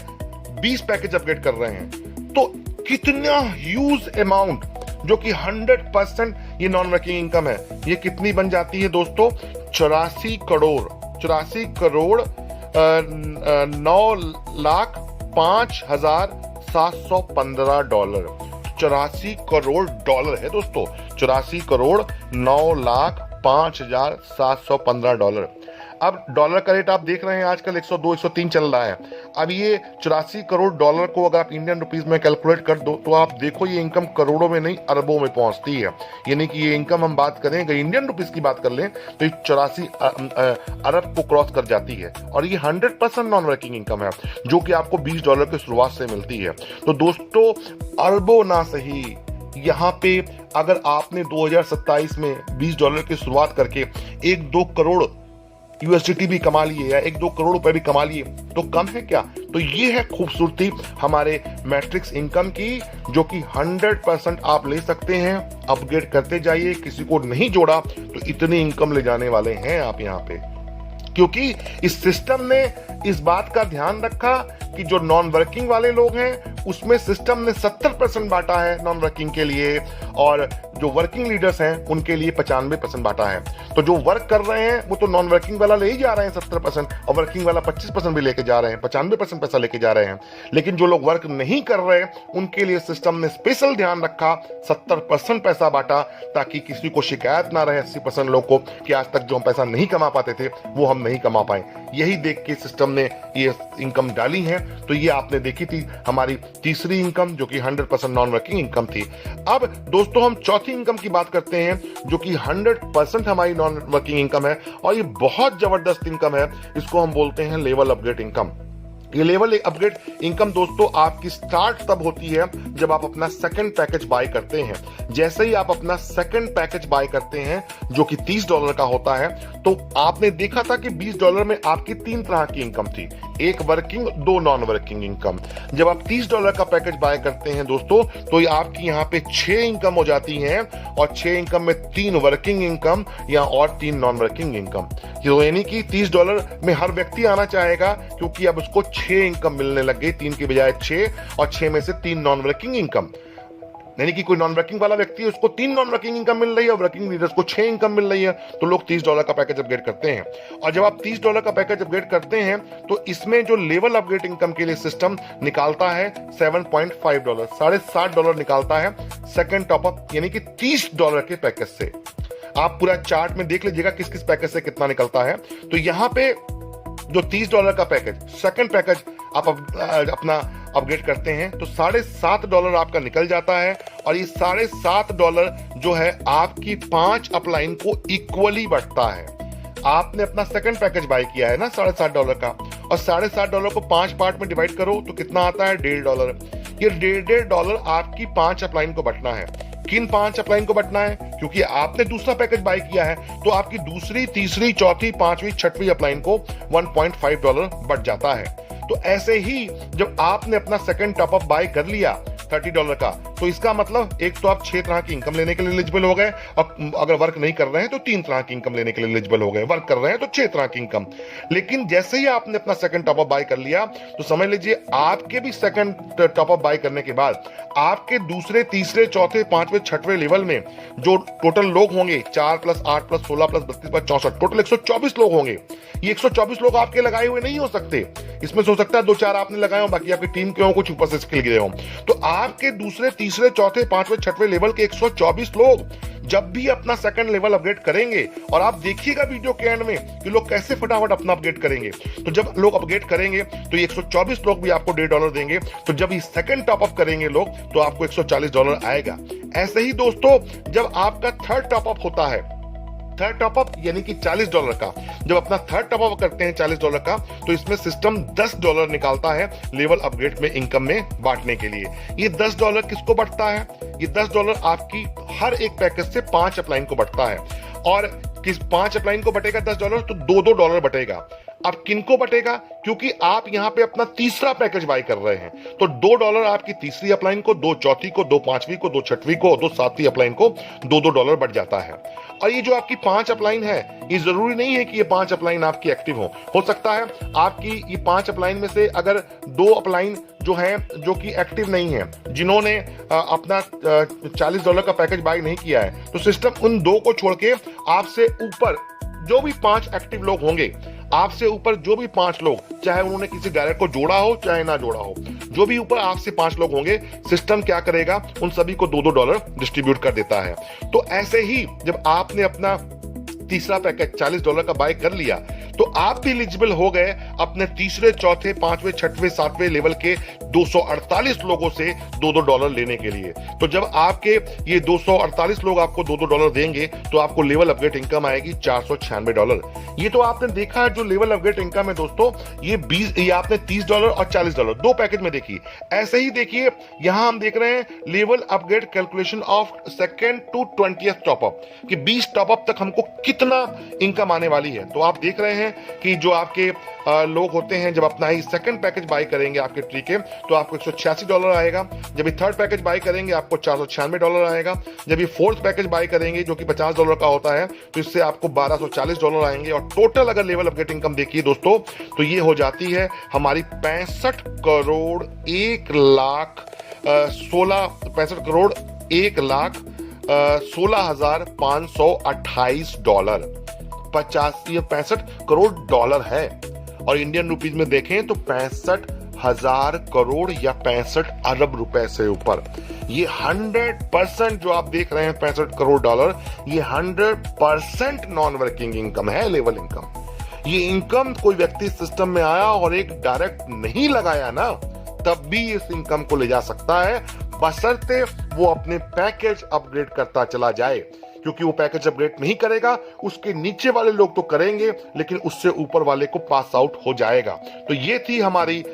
20 पैकेज अपग्रेड कर रहे हैं। तो कितना ह्यूज अमाउंट, जो कि 100% ये नॉन वर्किंग इनकम है। ये कितनी बन जाती है दोस्तों? 84 करोड़ 9,05,715 $84 करोड़ है दोस्तों। 84,09,05,715। अब डॉलर का रेट आप देख रहे हैं आजकल 102 103 चल रहा है। अब ये $84 करोड़ को अगर आप इंडियन रुपीस में कैलकुलेट कर दो तो आप देखो ये इनकम करोड़ों में नहीं अरबों में पहुंचती है। यानी कि ये इनकम हम बात करें अगर इंडियन रुपीस की बात कर लें तो ये 84 अरब को क्रॉस कर जाती है। और ये 100% नॉन वर्किंग इनकम है, जो कि आपको $20 की शुरुआत से मिलती है। तो दोस्तों अरबों ना सही, यहाँ पे अगर आपने 2027 में $20 की शुरुआत करके 1-2 करोड़ USDT भी कमा लिए या 1-2 करोड़ रुपए भी कमा लिए तो कम है क्या? तो ये है खूबसूरती हमारे मैट्रिक्स इनकम की, जो कि 100% आप ले सकते हैं। अपग्रेड करते जाइए। किसी को नहीं जोड़ा तो इतनी इनकम ले जाने वाले हैं आप यहाँ पे, क्योंकि इस सिस्टम ने इस बात का ध्यान रखा कि जो नॉन वर्किंग वाले लोग हैं उसमें सिस्टम ने 70% बांटा है नॉन वर्किंग के लिए, और जो वर्किंग लीडर्स हैं उनके लिए 95% बांटा है। तो जो वर्क कर रहे हैं वो तो नॉन वर्किंग वाला ले ही जा रहे हैं 70%, और वर्किंग वाला 25% भी लेके जा रहे हैं, 95% पैसा लेके जा रहे हैं। लेकिन जो लोग वर्क नहीं कर रहे उनके लिए सिस्टम ने स्पेशल ध्यान रखा, 70% पैसा बांटा, ताकि किसी को शिकायत ना रहे 80% लोग को कि आज तक जो हम पैसा नहीं कमा पाते थे वो हम नहीं कमा पाए। यही देख के सिस्टम ने ये इनकम डाली है। तो ये आपने देखी थी हमारी तीसरी इनकम, जो कि 100% नॉन वर्किंग इनकम थी। अब दोस्तों हम चौथी इनकम की बात करते हैं, जो कि 100% हमारी नॉन वर्किंग इनकम है, और ये बहुत जबरदस्त इनकम है। इसको हम बोलते हैं लेवल अपग्रेड इनकम। ये लेवल अपग्रेड इनकम दोस्तों आपकी स्टार्ट तब होती है जब आप अपना सेकंड पैकेज बाय करते हैं। जैसे ही आप अपना सेकंड पैकेज बाय करते हैं, जो कि $30 का होता है, तो आपने देखा था कि $20 में आपकी 3 तरह की इनकम थी, एक वर्किंग, 2 नॉन वर्किंग इनकम। जब आप $30 का पैकेज बाय करते हैं दोस्तों, तो ये आपकी यहाँ पे 6 इनकम हो जाती हैं, और 6 इनकम में 3 वर्किंग इनकम या और 3 नॉन वर्किंग इनकम। यानी कि $30 में हर व्यक्ति आना चाहेगा, क्योंकि अब उसको 6 इनकम मिलने लग गई, 3 की बजाय 6, और 6 में से 3 नॉन वर्किंग इनकम। यानी कि कोई नॉन वर्किंग वाला व्यक्ति है, उसको 3 नॉन वर्किंग इनकम मिल रही है, और वर्किंग लीडर्स को 6 इनकम मिल रही है। तो लोग $30 का पैकेज अपग्रेड करते हैं। और जब आप $30 का पैकेज अपग्रेड करते हैं, तो इसमें जो लेवल अपग्रेड इनकम के लिए सिस्टम निकालता है $7.5, $60 निकालता है सेकंड टॉपअप, यानी कि $30 के पैकेज से। आप पूरा चार्ट में देख लीजिएगा किस किस पैकेज से कितना निकलता है। तो यहाँ पे जो $30 का पैकेज, सेकंड पैकेज आप अपना अपग्रेड करते हैं, तो $7.5 आपका निकल जाता है। और ये $7.5 जो है आपकी 5 अपलाइन को इक्वली बढ़ता है। आपने अपना सेकंड पैकेज बाय किया है ना $7.5 का, और $7.5 को 5 पार्ट में डिवाइड करो तो कितना आता है $1.5। ये $1.5 आपकी 5 अपलाइन को बटना है। किन 5 अपलाइन को बटना है? क्योंकि आपने दूसरा पैकेज बाय किया है, तो आपकी दूसरी, तीसरी, चौथी, पांचवी, छठवीं अपलाइन को $1.5 बट जाता है। तो ऐसे ही जब आपने अपना सेकंड टॉपअप बाय कर लिया $30 का, तो इसका मतलब एक तो आप 6 तरह की इनकम लेने के लिए एलिजिबल हो गए, और अगर वर्क नहीं कर रहे हैं तो 3 तरह की इनकम लेने के लिए एलिजिबल हो गए, वर्क कर रहे हैं तो 6 तरह की इनकम। लेकिन जैसे ही आपने अपना सेकंड टॉपअप बाय कर लिया, तो समझ लीजिए आपके भी सेकंड टॉपअप बाय करने के बाद आपके दूसरे, तीसरे, चौथे, पांचवें, छठवें लेवल में जो टोटल लोग होंगे, 4 + 8 + 16 + 32 + 64, टोटल 124 लोग होंगे। ये 124 लोग आपके लगाए हुए नहीं हो सकते। इसमें हो सकता है 2-4 आपने लगाए हो, बाकी आपकी टीम के हो, कुछ ऊपर से स्किल गए हो। तो आपके दूसरे, तीसरे, चौथे, पांचवें, छठवें लेवल के 124 लोग जब भी अपना सेकंड लेवल अपग्रेड करेंगे, और आप देखिएगा वीडियो के एंड में कि लोग कैसे फटाफट अपना अपग्रेड करेंगे। तो जब लोग अपग्रेड करेंगे तो ये 124 लोग भी आपको $1.5 देंगे। तो जब ये सेकंड टॉपअप करेंगे लोग, तो आपको $140 आएगा। ऐसे ही दोस्तों जब आपका थर्ड टॉपअप होता है, थर्ड टॉपअप यानी कि $40 का, जब अपना थर्ड टॉपअप करते हैं $40 का, तो इसमें सिस्टम $10 निकालता है लेवल अपग्रेड में इनकम में बांटने के लिए। ये $10 किसको बढ़ता है? ये $10 आपकी हर एक पैकेज से 5 अपलाइन को बढ़ता है। और किस 5 अपलाइन को बटेगा $10, तो $2 बटेगा। अब किनको बटेगा? क्योंकि आप यहां पे अपना तीसरा पैकेज बाय कर रहे हैं, तो $2 आपकी तीसरी अपलाइन को, 2 चौथी को, 2 पांचवी को, 2 छठवीं को, 2 सातवीं अपलाइन को $2 बढ़ जाता है। और ये जो आपकी 5 अपलाइन है, ये जरूरी नहीं है कि ये 5 अपलाइन आपकी एक्टिव हो सकता है आपकी ये 5 अपलाइन में से अगर 2 अपलाइन जो है, जो कि एक्टिव नहीं है, जिन्होंने अपना $40 का पैकेज बाय नहीं किया है, तो सिस्टम उन 2 को छोड़ के आपसे ऊपर जो भी 5 एक्टिव लोग होंगे, आपसे ऊपर जो भी 5 लोग, चाहे उन्होंने किसी डायरेक्ट को जोड़ा हो चाहे ना जोड़ा हो, जो भी ऊपर आपसे 5 लोग होंगे, सिस्टम क्या करेगा? उन सभी को $2 डिस्ट्रीब्यूट कर देता है। तो ऐसे ही जब आपने अपना तीसरा पैकेज $40 का बाय कर लिया, तो आप भी एलिजिबल हो गए अपने तीसरे, चौथे, पांचवें, छठवें, सातवें लेवल के 248 लोगों से $2 लेने के लिए। तो जब आपके ये 248 लोग आपको $2 देंगे, तो आपको लेवल अपग्रेड इनकम आएगी $496। ये तो आपने देखा है जो लेवल अपग्रेड इनकम है दोस्तों, ये आपने $30 और $40 दो पैकेज में देखी। ऐसे ही देखिए यहां हम देख रहे हैं level upgrade calculation of second to 20th top up, कि 20 टॉपअप तक हमको कितना इनकम आने वाली है। तो आप देख रहे हैं हैं कि जो आपके लोग होते हैं, जब अपना ही सेकंड पैकेज बाई करेंगे आपके ट्री के, तो आपको $186 आएगा। जब ये थर्ड पैकेज बाई करेंगे आपको $496 आएगा। जब ये फोर्थ पैकेज बाई करेंगे जो कि $50 का होता है, तो इससे आपको $1240 आएंगे। और टोटल अगर लेवल अपग्रेड इनकम देखिए दोस्तों, तो ये हो जाती है हमारी 65 करोड़ 1,16,528 $65 करोड़ है। और इंडियन रुपीज में देखें तो 65,000 करोड़ या 65 अरब रुपए से ऊपर। ये 100% जो आप देख रहे हैं $65 करोड़, ये 100% नॉन वर्किंग इनकम है, लेवल इनकम। ये इनकम कोई व्यक्ति सिस्टम में आया और एक डायरेक्ट नहीं लगाया ना, तब भी इस इनकम को ले जा सकता है, बशर्ते वो अपने पैकेज अपग्रेड करता चला जाए। क्योंकि वो पैकेज अपग्रेड नहीं करेगा, उसके नीचे वाले लोग तो करेंगे, लेकिन उससे ऊपर वाले को पास आउट हो जाएगा। तो ये थी हमारी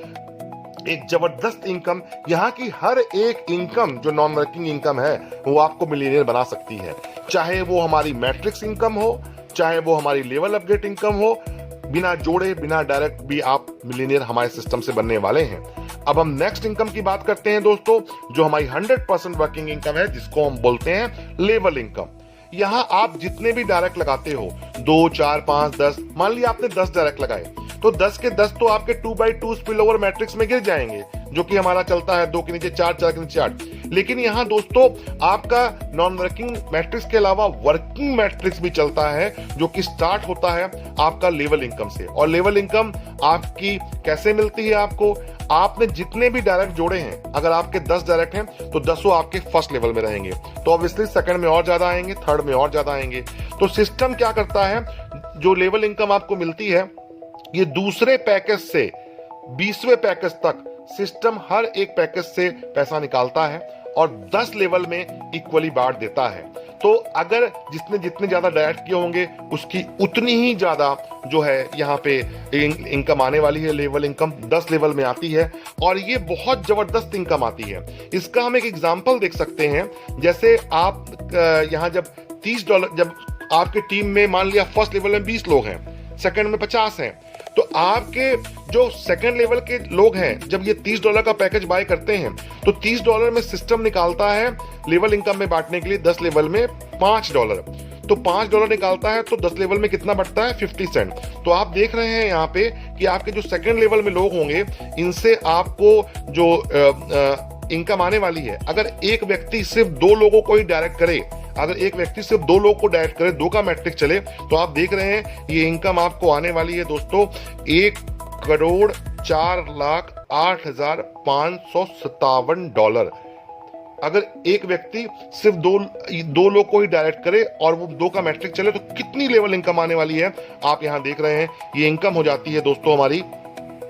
एक जबरदस्त इनकम। यहाँ की हर एक इनकम जो नॉन वर्किंग इनकम है, वो आपको मिलियनियर बना सकती है। चाहे वो हमारी मैट्रिक्स इनकम हो, चाहे वो हमारी लेवल अपग्रेड इनकम हो, बिना जोड़े बिना डायरेक्ट भी आप मिलियनियर हमारे सिस्टम से बनने वाले हैं। अब हम नेक्स्ट इनकम की बात करते हैं दोस्तों, जो हमारी 100% वर्किंग इनकम है, जिसको हम बोलते हैं लेवल इनकम। यहाँ आप जितने भी डायरेक्ट लगाते हो, 2, 4, 5, 10, मान लिया आपने 10 डायरेक्ट लगाए, तो 10 के 10 तो आपके 2x2 स्पिल ओवर मैट्रिक्स में गिर जाएंगे, जो कि हमारा चलता है 2 के नीचे 4, 4 के नीचे 8। लेकिन यहाँ दोस्तों आपका नॉन वर्किंग मैट्रिक्स के अलावा वर्किंग मैट्रिक्स भी चलता है, जो कि स्टार्ट होता है आपका लेवल इनकम से। और लेवल इनकम आपकी कैसे मिलती है आपको? आपने जितने भी डायरेक्ट जोड़े हैं, अगर आपके 10 डायरेक्ट हैं तो 10 आपके फर्स्ट लेवल में रहेंगे, तो ऑब्वियसली सेकंड में और ज्यादा आएंगे, थर्ड में और ज्यादा आएंगे। तो सिस्टम क्या करता है, जो लेवल इनकम आपको मिलती है, ये दूसरे पैकेज से 20वें पैकेज तक सिस्टम हर एक पैकेज से पैसा निकालता है और 10 लेवल में इक्वली बांट देता है। तो अगर जिसने जितने ज्यादा डायरेक्ट किए होंगे, उसकी उतनी ही ज्यादा जो है यहाँ पे इनकम आने वाली है। लेवल इनकम 10 लेवल में आती है और ये बहुत जबरदस्त इनकम आती है। इसका हम एक एग्जांपल देख सकते हैं। जैसे आप यहाँ जब $30, जब आपके टीम में मान लिया फर्स्ट लेवल में 20 लोग हैं, सेकंड में 50 हैं, तो आपके जो सेकंड लेवल के लोग हैं, जब ये $30 का पैकेज बाय करते हैं, तो $30 में सिस्टम निकालता है लेवल इनकम में बांटने के लिए 10 लेवल में $5। तो $5 निकालता है, तो 10 लेवल में कितना बढ़ता है? 50 सेंट। तो आप देख रहे हैं यहाँ पे कि आपके जो सेकंड लेवल में लोग होंगे, इनसे आपको जो इनकम आने वाली है, अगर एक व्यक्ति सिर्फ 2 लोगों को ही डायरेक्ट करे, अगर एक व्यक्ति सिर्फ 2 लोग को डायरेक्ट करे, 2 का मैट्रिक चले, तो आप देख रहे हैं ये इनकम आपको आने वाली है दोस्तों $1,04,08,557। अगर एक व्यक्ति सिर्फ दो लोग को ही डायरेक्ट करे और वो 2 का मैट्रिक चले, तो कितनी लेवल इनकम आने वाली है आप यहां देख रहे हैं। ये इनकम हो जाती है दोस्तों हमारी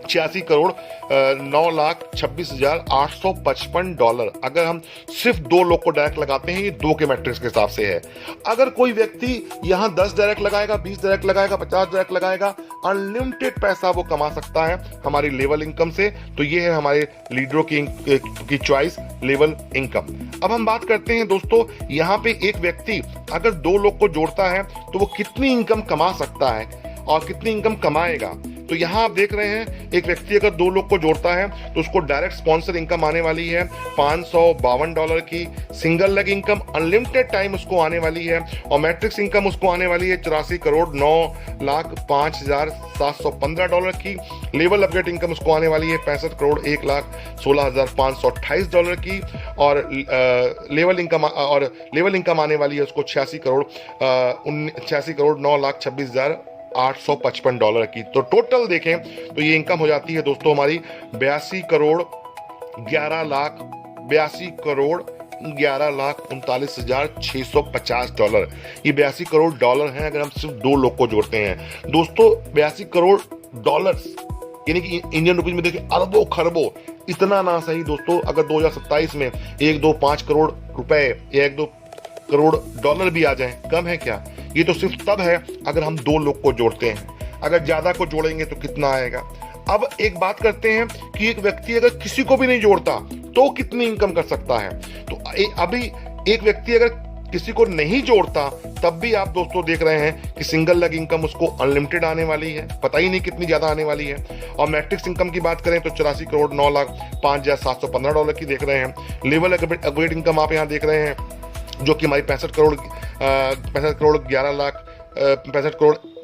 $86,09,26,855। अगर हम सिर्फ 2 लोग को डायरेक्ट लगाते हैं, ये 2 के मैट्रिक्स के हिसाब से है। अगर कोई व्यक्ति यहां 10 डायरेक्ट लगाएगा, 20 डायरेक्ट लगाएगा, 50 डायरेक्ट लगाएगा, अनलिमिटेड पैसा वो कमा सकता है हमारी लेवल इनकम से। तो ये है हमारे लीडरों की चॉइस, लेवल इनकम। अब हम बात करते हैं दोस्तों, यहाँ पे एक व्यक्ति अगर 2 लोग को जोड़ता है, तो वो कितनी इनकम कमा सकता है और कितनी इनकम कमाएगा। तो यहां आप देख रहे हैं, एक व्यक्ति अगर 2 लोग को जोड़ता है, तो उसको डायरेक्ट स्पॉन्सर इनकम आने वाली है $552 की। Single leg income unlimited time उसको आने वाली है, और मैट्रिक्स इनकम उसको आने वाली है $84,09,05,715 की। लेवल अपग्रेड इनकम उसको आने वाली है $65,01,16,528 की। और लेवल इनकम आने वाली है उसको $86,09,26,855 की। तो टोटल देखें तो ये इनकम हो जाती है दोस्तों हमारी $82,11,39,650। ये $82 करोड़ हैं अगर हम सिर्फ 2 लोग को जोड़ते हैं दोस्तों। $82 करोड़, यानी कि इंडियन रुपीज में देखिए अरबों खरबों। इतना ना सही दोस्तों, अगर 2027 में 1-2-5 करोड़ रुपए या 1-2 करोड़ डॉलर भी आ जाए, कम है क्या? ये तो सिर्फ तब है अगर हम 2 लोग को जोड़ते हैं। अगर ज्यादा को जोड़ेंगे तो कितना आएगा? अब एक बात करते हैं कि एक व्यक्ति अगर किसी को भी नहीं जोड़ता तो कितनी इनकम कर सकता है। तो अभी एक व्यक्ति अगर किसी को नहीं जोड़ता तब भी आप दोस्तों देख रहे हैं कि सिंगल लेग इनकम उसको अनलिमिटेड आने वाली है, पता ही नहीं कितनी ज्यादा आने वाली है। और मैट्रिक्स इनकम की बात करें तो 84 करोड़ 9,05,715 डॉलर की देख रहे हैं। लेवल अपग्रेड इनकम आप यहाँ देख रहे हैं जो कि हमारी 65 करोड़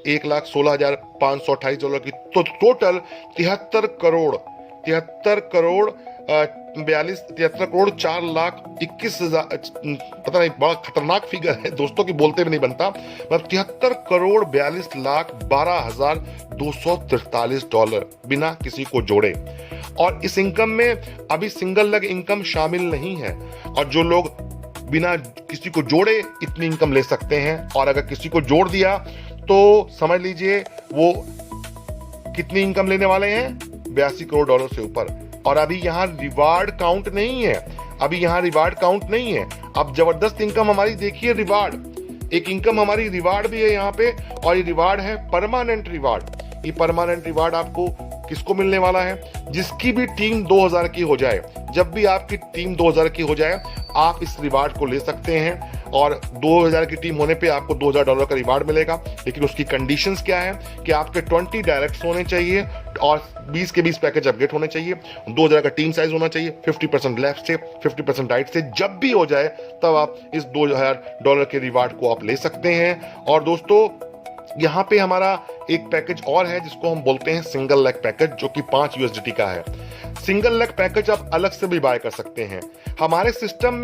1,16,528 डॉलर की। तो टोटल 73 करोड़ 4,21,000, पता नहीं, बड़ा खतरनाक फिगर है दोस्तों की बोलते भी नहीं बनता। मतलब 73,42,12,243 डॉलर बिना किसी को जोड़े। और इस इनकम में अभी सिंगल लेग इनकम शामिल नहीं है। और जो लोग बिना किसी को जोड़े इतनी इनकम ले सकते हैं, और अगर किसी को जोड़ दिया तो समझ लीजिए वो कितनी इनकम लेने वाले हैं, 82 करोड़ डॉलर से ऊपर। और अभी यहाँ रिवार्ड काउंट नहीं है, अब जबरदस्त इनकम हमारी देखिए, रिवार्ड एक इनकम हमारी रिवार्ड भी है यहाँ पे। और ये रिवार्ड है परमानेंट रिवार्ड। ये परमानेंट रिवार्ड आपको किसको मिलने वाला है? जिसकी भी टीम 2000 की हो जाए। जब भी आपकी टीम 2000 की हो जाए आप इस रिवार्ड को ले सकते हैं। और 2000 की टीम होने पे आपको $2000 का रिवार्ड मिलेगा। लेकिन उसकी कंडीशंस क्या है कि आपके 20 डायरेक्ट्स होने चाहिए और 20 के 20 पैकेज अपडेट होने चाहिए, 2000 का टीम साइज होना चाहिए, 50% लेफ्ट से 50% राइट से। जब भी हो जाए तब आप इस $2000 के रिवार्ड को आप ले सकते हैं। और दोस्तों यहाँ पे हमारा एक पैकेज और है जिसको हम बोलते हैं सिंगल लेग पैकेज, जो कि $5 का है। सिंगल लेग पैकेज आप अलग से भी बाय कर सकते हैं। हमारे सिस्टम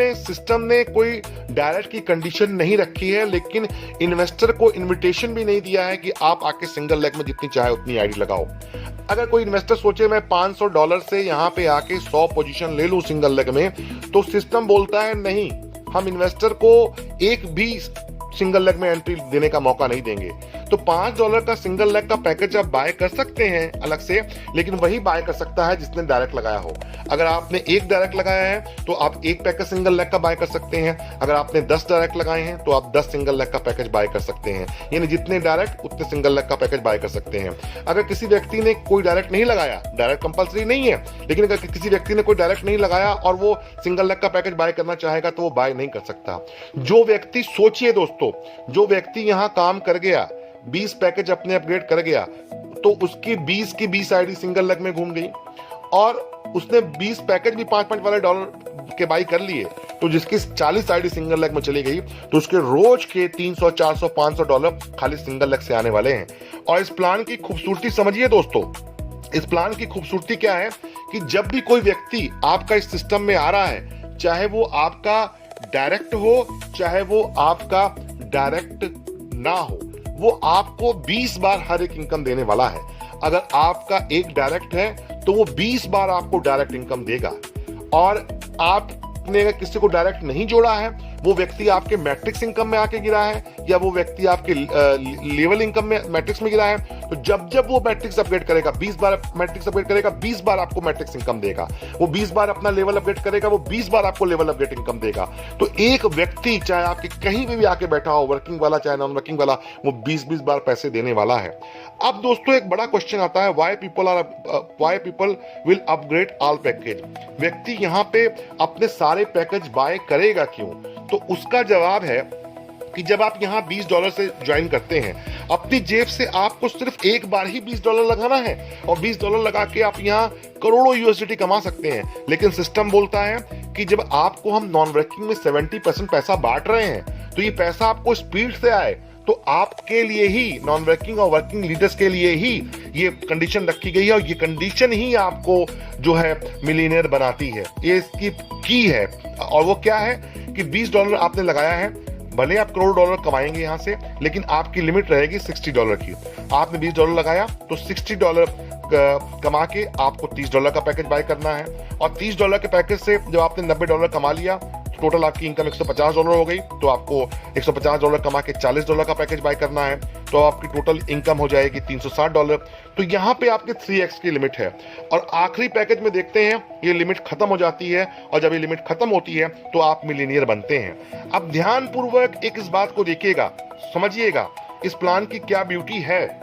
ने कोई डायरेक्ट की कंडीशन नहीं रखी है, लेकिन इन्वेस्टर को इनविटेशन भी नहीं दिया है कि आप आके सिंगल लेग में जितनी चाहे उतनी आईडी लगाओ। अगर कोई इन्वेस्टर सोचे मैं $500 से यहाँ पे आके 100 पोजीशन ले लूं सिंगल लेग में, तो सिस्टम बोलता है नहीं, हम इन्वेस्टर को एक भी सिंगल लेग में एंट्री देने का मौका नहीं देंगे। तो $5 का सिंगल लेग का पैकेज आप बाय कर सकते हैं अलग से, लेकिन वही बाय कर सकता है जिसने डायरेक्ट लगाया हो। अगर आपने एक डायरेक्ट लगाया है तो आप एक पैकेज सिंगल लेग का बाय कर सकते हैं। अगर आपने 10 डायरेक्ट लगाए हैं तो आप 10 सिंगल लेग का पैकेज बाय कर सकते हैं। यानी जितने डायरेक्ट उतने सिंगल लेग का पैकेज बाय कर सकते हैं। अगर किसी व्यक्ति ने कोई डायरेक्ट नहीं लगाया, डायरेक्ट कंपलसरी नहीं है, लेकिन अगर किसी व्यक्ति ने कोई डायरेक्ट नहीं लगाया और वो सिंगल लेग का पैकेज बाय करना चाहेगा तो वो बाय नहीं कर सकता। जो व्यक्ति, सोचिए दोस्तों, जो व्यक्ति यहां काम कर गया, 20 पैकेज अपने अपग्रेड कर गया, तो उसकी 20 की 20 आईडी सिंगल लेग में घूम गई और उसने 20 पैकेज भी $5 वाले डॉलर के बाई कर लिए, तो जिसकी 40 आईडी सिंगल लेग में चली गई, तो उसके रोज के $300, $400, $500 खाली सिंगल लेग से आने वाले हैं। और इस प्लान की खूबसूरती समझिए दोस्तों, इस प्लान की खूबसूरती क्या है कि जब भी कोई व्यक्ति आपका इस सिस्टम में आ रहा है, चाहे वो आपका डायरेक्ट हो, चाहे वो आपका डायरेक्ट ना हो, वो आपको 20 बार हर एक इनकम देने वाला है। अगर आपका एक डायरेक्ट है तो वो 20 बार आपको डायरेक्ट इनकम देगा। और आपने अगर किसी को डायरेक्ट नहीं जोड़ा है, वो व्यक्ति आपके मैट्रिक्स इनकम में आके गिरा है या वो व्यक्ति आपके लेवल इनकम में मैट्रिक्स में गिरा है, तो जब वो मैट्रिक्स अपग्रेड करेगा, 20 बार मैट्रिक्स अपग्रेड करेगा, 20 बार आपको मैट्रिक्स इनकम देगा। वो 20 बार अपना लेवल अपग्रेड करेगा, वो 20 बार आपको लेवल अपग्रेड इनकम देगा। तो एक व्यक्ति चाहे आपके कहीं भी आके बैठा हो, वर्किंग वाला चाहे नॉन वर्किंग वाला, वो 20-20 बार पैसे देने वाला है। अब दोस्तों एक बड़ा क्वेश्चन आता है, why people will upgrade all package. व्यक्ति यहाँ पे अपने सारे पैकेज बाय करेगा क्यों? तो उसका जवाब है कि जब आप यहाँ $20 से ज्वाइन करते हैं, अपनी जेब से आपको सिर्फ एक बार ही $20 लगाना है और $20 लगा के आप यहाँ करोड़ों USDT कमा सकते हैं। लेकिन सिस्टम बोलता है कि जब आपको हम नॉन वर्किंग में 70% पैसा बांट रहे हैं, तो ये पैसा आपको स्पीड से आए, तो आपके लिए ही, नॉन वर्किंग और वर्किंग लीडर्स के लिए ही ये कंडीशन रखी गई है। और ये कंडीशन ही आपको जो है मिलियनेयर बनाती है, ये इसकी की है। और वो क्या है कि $20 आपने लगाया है, भले आप करोड़ डॉलर कमाएंगे यहाँ से, लेकिन आपकी लिमिट रहेगी $60 की। आपने $20 लगाया तो $60 कमा के आपको $30 का पैकेज बाय करना है। और $30 के पैकेज से जब आपने $90 कमा लिया, टोटल आपकी इनकम $150 हो गई, तो आपको $150 कमा के $40 का पैकेज बाय करना है, तो आपकी टोटल इनकम हो जाएगी $360। तो यहाँ पे आपके 3x की लिमिट है। और आखिरी पैकेज में देखते हैं ये लिमिट खत्म हो जाती है, और जब ये लिमिट खत्म होती है तो आप मिलियनियर बनते हैं। अब ध्यानपूर्वक एक इस बात को देखिएगा, समझिएगा इस प्लान की क्या ब्यूटी है।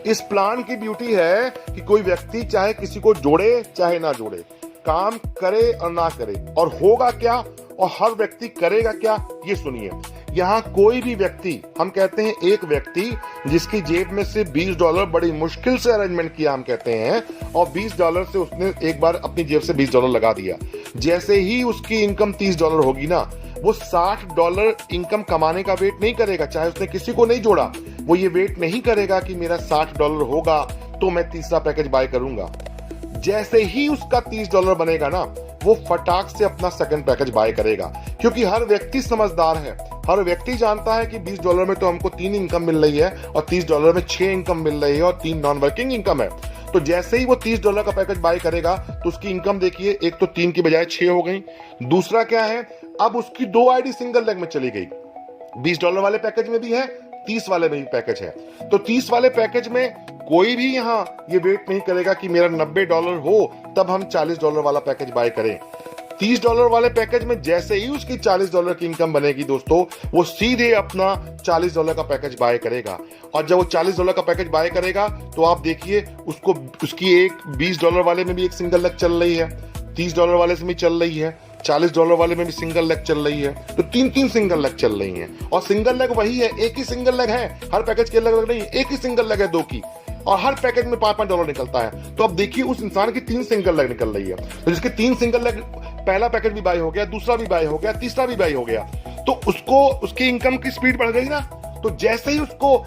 इस प्लान की ब्यूटी है कि कोई व्यक्ति चाहे किसी को जोड़े चाहे ना जोड़े, काम करे और ना करे, और होगा क्या, और हर व्यक्ति करेगा क्या, ये सुनिए। यहाँ कोई भी व्यक्ति, हम कहते हैं एक व्यक्ति जिसकी जेब में से $20 बड़ी मुश्किल से अरेंजमेंट किया, हम कहते हैं, और $20 से उसने एक बार अपनी जेब से $20 लगा दिया। जैसे ही उसकी इनकम $30 होगी ना, वो $60 इनकम कमाने का वेट नहीं करेगा, चाहे उसने किसी को नहीं जोड़ा, वो ये वेट नहीं करेगा कि मेरा $60 होगा तो मैं तीसरा पैकेज बाय करूंगा। जैसे ही उसका $30 बनेगा ना, वो फटाक से अपना सेकंड पैकेज बाय करेगा, क्योंकि हर व्यक्ति समझदार है। हर व्यक्ति जानता है कि $20 में तो हमको 3 इनकम मिल रही है और $30 में 6 इनकम मिल रही है और 3 नॉन वर्किंग इनकम है। तो जैसे ही वो $30 का पैकेज बाय करेगा तो उसकी इनकम देखिए, एक तो 3 की बजाय 6 हो गई। दूसरा क्या है, अब उसकी 2 आईडी सिंगल लेग में चली गई। $20 वाले पैकेज में भी है, 30 वाले में भी पैकेज है। तो 30 वाले पैकेज में कोई भी यहाँ ये वेट नहीं करेगा कि मेरा $90 हो तब हम $40 वाला पैकेज बाय करें। $30 वाले पैकेज में जैसे ही उसकी $40 की इनकम बनेगी दोस्तों, वो सीधे अपना $40 का पैकेज बाय करेगा। और जब वो $40 का पैकेज बाय करेगा तो आप देखिए उसको, उसकी एक $20 वाले में भी एक सिंगल लेग चल रही है, $30 वाले से भी चल रही है, $40 वाले में भी सिंगल लेग चल रही है। तो 3 सिंगल लेग चल रही हैं। और सिंगल लेग वही है, एक ही सिंगल लेग है, हर पैकेज के अलग अलग नहीं, एक ही सिंगल लेग है 2 की, और हर पैकेज में $5 निकलता है। तो अब देखिए उस इंसान की 3 सिंगल लेग निकल रही है। तो जिसके 3 सिंगल लेग, पहला पैकेज भी बाय हो गया, दूसरा भी बाय हो गया, तीसरा भी बाय हो गया, तो उसको, उसकी इनकम की स्पीड बढ़ गई ना। तो जैसे ही उसको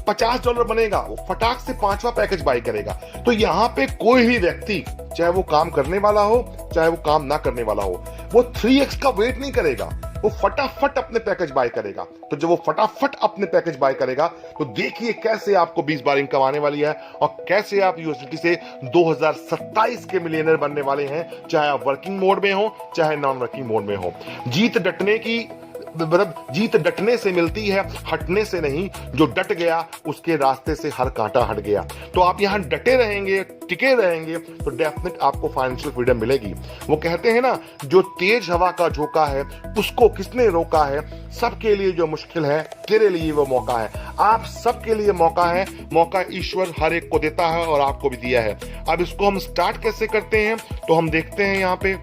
$50 बनेगा, वो फटाक से 5वां पैकेज बाय करेगा। तो यहाँ पे कोई भी व्यक्ति, चाहे वो काम करने वाला हो चाहे वो काम ना करने वाला हो, वो 3x का वेट नहीं करेगा, वो फटाफट अपने पैकेज बाय करेगा। तो जब वो फटाफट अपने पैकेज बाय करेगा तो देखिए कैसे आपको 20 बार इनकम आने वाली है और कैसे आप यूएसडीटी से 2027 के मिलियनर बनने वाले हैं, चाहे आप वर्किंग मोड में हो चाहे नॉन वर्किंग मोड में हो। जीत डटने की, मतलब जीत डटने से मिलती है, हटने से नहीं। जो डट गया उसके रास्ते से हर कांटा हट गया। तो आप यहां डटे रहेंगे, टिके रहेंगे, तो डेफिनेट आपको फाइनेंशियल फ्रीडम मिलेगी। वो कहते हैं ना, जो तेज हवा का झोंका है उसको किसने रोका है, सबके लिए जो मुश्किल है तेरे लिए वो मौका है। आप सबके लिए मौका है, मौका ईश्वर हर एक को देता है और आपको भी दिया है। अब इसको हम स्टार्ट कैसे करते हैं, तो हम देखते हैं यहाँ पे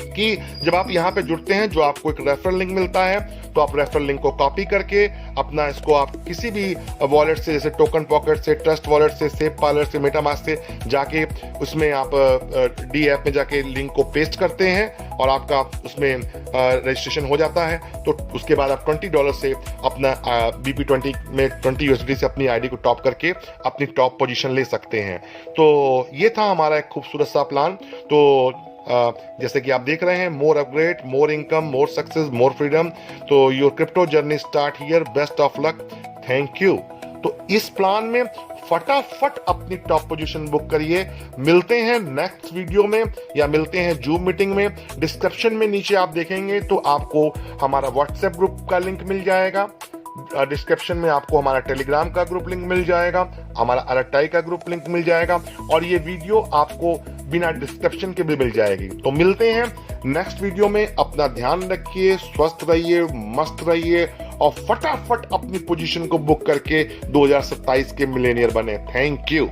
कि जब आप यहाँ पे जुड़ते हैं, जो आपको एक रेफरल लिंक मिलता है, तो आप रेफरल लिंक को कॉपी करके अपना, इसको आप किसी भी वॉलेट से, जैसे टोकन पॉकेट से, ट्रस्ट वॉलेट से, सेफ पार्लर से, मेटामास्क से जाके उसमें आप डी ऐप में जाके लिंक को पेस्ट करते हैं और आपका उसमें रजिस्ट्रेशन हो जाता है। तो उसके बाद आप $20 से अपना BP20 में 20 USD से अपनी आईडी को टॉप करके अपनी टॉप पोजीशन ले सकते हैं। तो ये था हमारा एक खूबसूरत सा प्लान। तो जैसे कि आप देख रहे हैं, more upgrade, more income, more success, more freedom. तो your crypto journey start here, best of luck, thank you. तो इस प्लान में फटाफट अपनी टॉप पोजीशन बुक करिए। मिलते हैं नेक्स्ट वीडियो में या मिलते हैं जूम मीटिंग में। डिस्क्रिप्शन में नीचे आप देखेंगे तो आपको हमारा व्हाट्सएप ग्रुप का लिंक मिल जाएगा। डिस्क्रिप्शन में आपको हमारा टेलीग्राम का ग्रुप लिंक मिल जाएगा, हमारा अरटाई का ग्रुप लिंक मिल जाएगा, और ये वीडियो आपको बिना डिस्क्रिप्शन के भी मिल जाएगी। तो मिलते हैं नेक्स्ट वीडियो में। अपना ध्यान रखिए, स्वस्थ रहिए, मस्त रहिए और फटाफट अपनी पोजीशन को बुक करके 2027 के मिलेनियर बने। Thank you.